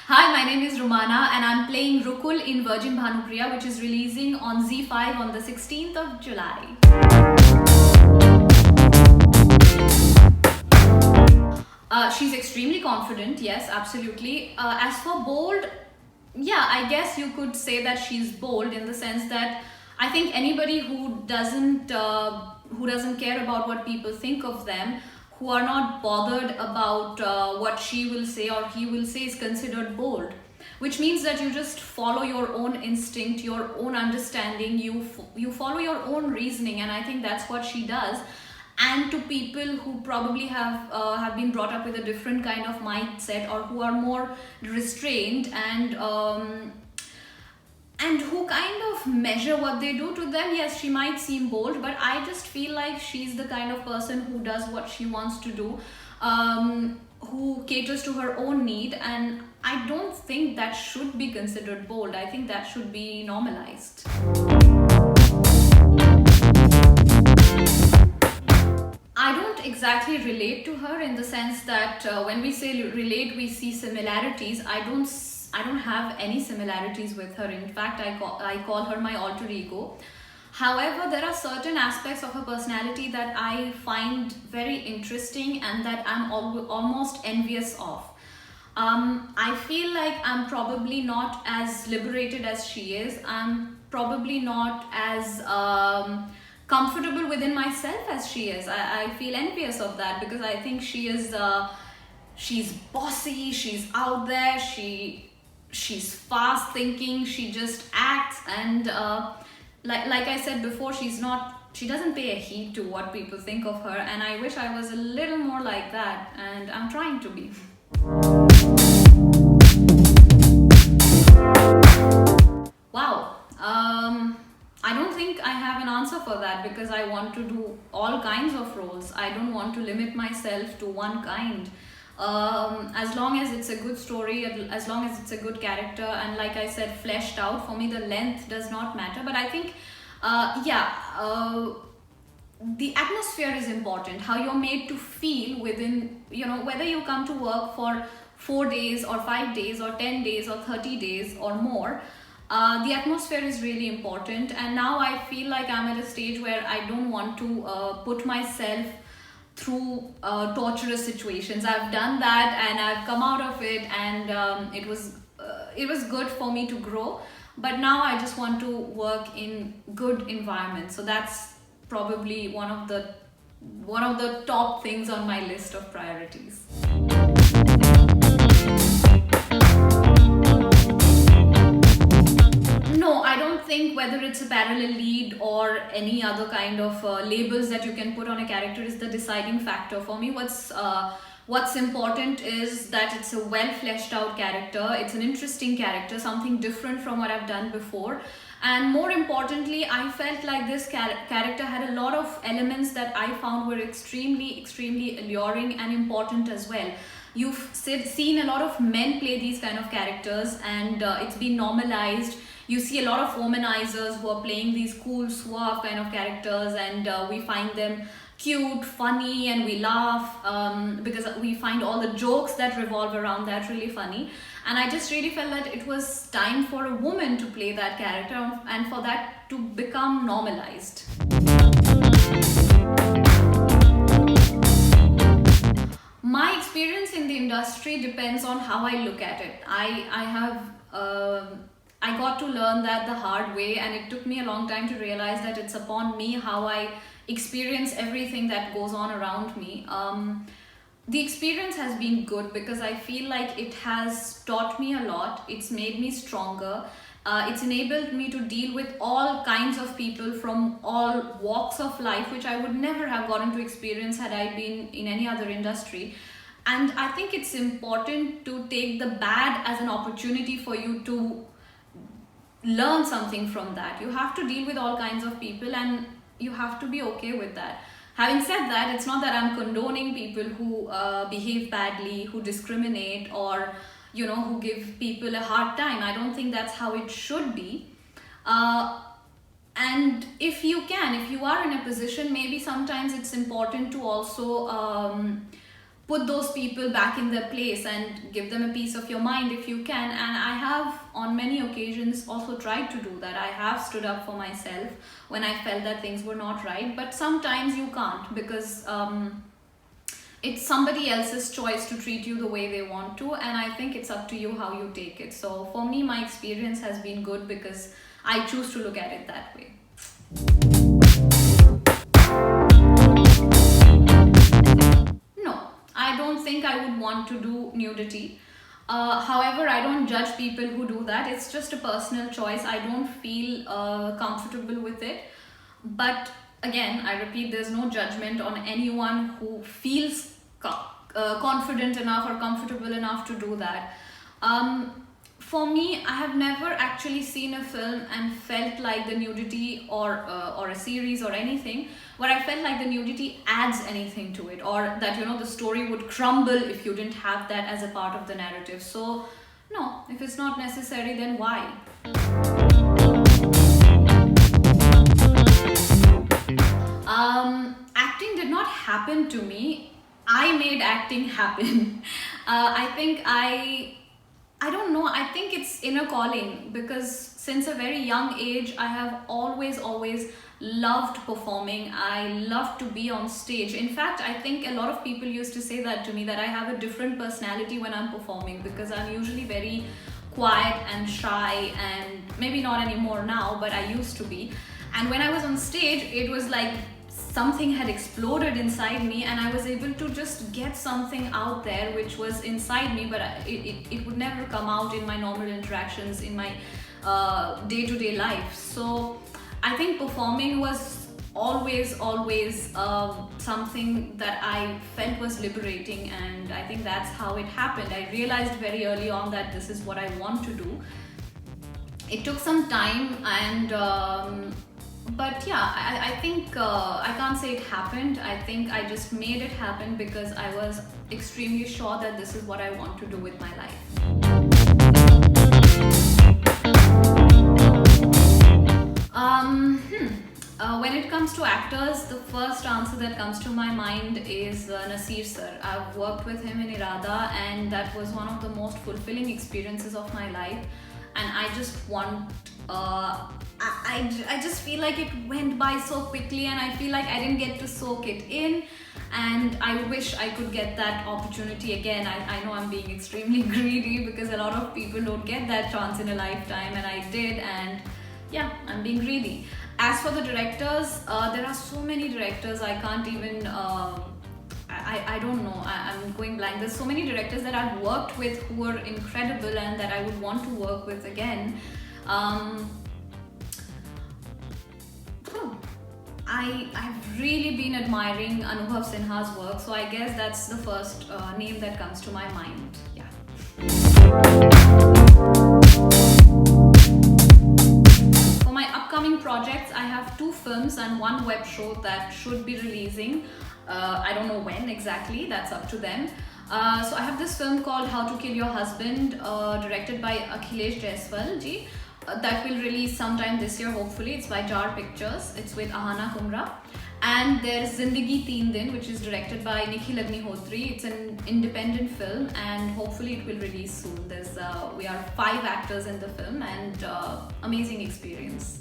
Hi, my name is Rumana and I'm playing Rukul in Virgin Bhanupriya, which is releasing on ZEE5 on the 16th of July. She's extremely confident, yes, absolutely. As for bold, yeah, I guess you could say that she's bold in the sense that I think anybody who doesn't care about what people think of them, who are not bothered about what she will say or he will say, is considered bold, which means that you just follow your own instinct, your own understanding, you follow your own reasoning, and I think that's what she does. And to people who probably have been brought up with a different kind of mindset, or who are more restrained and who kind of measure what they do, to them, yes, she might seem bold, but I just feel like she's the kind of person who does what she wants to do, who caters to her own need, and I don't think that should be considered bold. I think that should be normalized. I don't exactly relate to her in the sense that when we say relate, we see similarities. I don't have any similarities with her. In fact, I call her my alter ego. However, there are certain aspects of her personality that I find very interesting and that I'm almost envious of. I feel like I'm probably not as liberated as she is. I'm probably not as comfortable within myself as she is. I feel envious of that because I think she's bossy, she's out there, she's fast thinking, she just acts, and like I said before, she doesn't pay a heed to what people think of her, and I wish I was a little more like that, and I'm trying to be. Wow. I don't think I have an answer for that because I want to do all kinds of roles. I don't want to limit myself to one kind. As long as it's a good story, as long as it's a good character, and like I said, fleshed out, for me the length does not matter. But I think, the atmosphere is important. How you're made to feel within, whether you come to work for 4 days or 5 days or 10 days or 30 days or more, the atmosphere is really important. And now I feel like I'm at a stage where I don't want to put myself through torturous situations. I've done that and I've come out of it, and it was good for me to grow. But now I just want to work in good environments. So that's probably one of the top things on my list of priorities. No, I don't think whether it's a parallel lead or any other kind of labels that you can put on a character is the deciding factor. For me, what's important is that it's a well fleshed out character. It's an interesting character, something different from what I've done before. And more importantly, I felt like this character had a lot of elements that I found were extremely alluring and important as well. You've seen a lot of men play these kind of characters, and it's been normalized. You see a lot of womanizers who are playing these cool, suave kind of characters, and we find them cute, funny, and we laugh because we find all the jokes that revolve around that really funny. And I just really felt that it was time for a woman to play that character and for that to become normalized. My experience in the industry depends on how I look at it. I got to learn that the hard way, and it took me a long time to realize that it's upon me how I experience everything that goes on around me. The experience has been good because I feel like it has taught me a lot. It's made me stronger. It's enabled me to deal with all kinds of people from all walks of life, which I would never have gotten to experience had I been in any other industry. And I think it's important to take the bad as an opportunity for you to learn something from that. You have to deal with all kinds of people, and you have to be okay with that. Having said that, it's not that I'm condoning people who behave badly, who discriminate, or who give people a hard time. I don't think that's how it should be. And if you are in a position, maybe sometimes it's important to also put those people back in their place and give them a piece of your mind if you can. And I have on many occasions also tried to do that. I have stood up for myself when I felt that things were not right, but sometimes you can't, because it's somebody else's choice to treat you the way they want to, and I think it's up to you how you take it. So for me, my experience has been good because I choose to look at it that way. No, I don't think I would want to do nudity. However, I don't judge people who do that. It's just a personal choice. I don't feel comfortable with it. But again, I repeat, there's no judgment on anyone who feels confident enough or comfortable enough to do that. For me, I have never actually seen a film and felt like the nudity or a series or anything where I felt like the nudity adds anything to it, or that the story would crumble if you didn't have that as a part of the narrative. So no, if it's not necessary, then why? Acting did not happen to me. I made acting happen. I don't know, I think it's inner calling, because since a very young age, I have always loved performing. I love to be on stage. In fact, I think a lot of people used to say that to me, that I have a different personality when I'm performing, because I'm usually very quiet and shy, and maybe not anymore now, but I used to be. And when I was on stage, it was like something had exploded inside me, and I was able to just get something out there which was inside me, but it would never come out in my normal interactions, in my day-to-day life. So I think performing was always something that I felt was liberating, and I think that's how it happened. I realized very early on that this is what I want to do. It took some time, and but yeah, I think I can't say it happened. I think I just made it happen because I was extremely sure that this is what I want to do with my life. When it comes to actors, the first answer that comes to my mind is Nasir sir. I've worked with him in Irada, and that was one of the most fulfilling experiences of my life. And I just want, I just feel like it went by so quickly, and I feel like I didn't get to soak it in, and I wish I could get that opportunity again. I know I'm being extremely greedy, because a lot of people don't get that chance in a lifetime, and I did, and yeah, I'm being greedy. As for the directors, there are so many directors, I can't even I don't know, I'm going blank. There's so many directors that I've worked with who are incredible and that I would want to work with again. I've really been admiring Anubhav Sinha's work, so I guess that's the first name that comes to my mind. Yeah. For my upcoming projects, I have 2 films and 1 web show that should be releasing. I don't know when exactly, that's up to them. So I have this film called How to Kill Your Husband, directed by Akhilesh Jaiswal ji. That will release sometime this year, hopefully. It's by Jar Pictures. It's with Ahana Kumra. And there's Zindagi Teen Din, which is directed by Nikhil Agnihotri. It's an independent film, and hopefully it will release soon. We are 5 actors in the film, and amazing experience.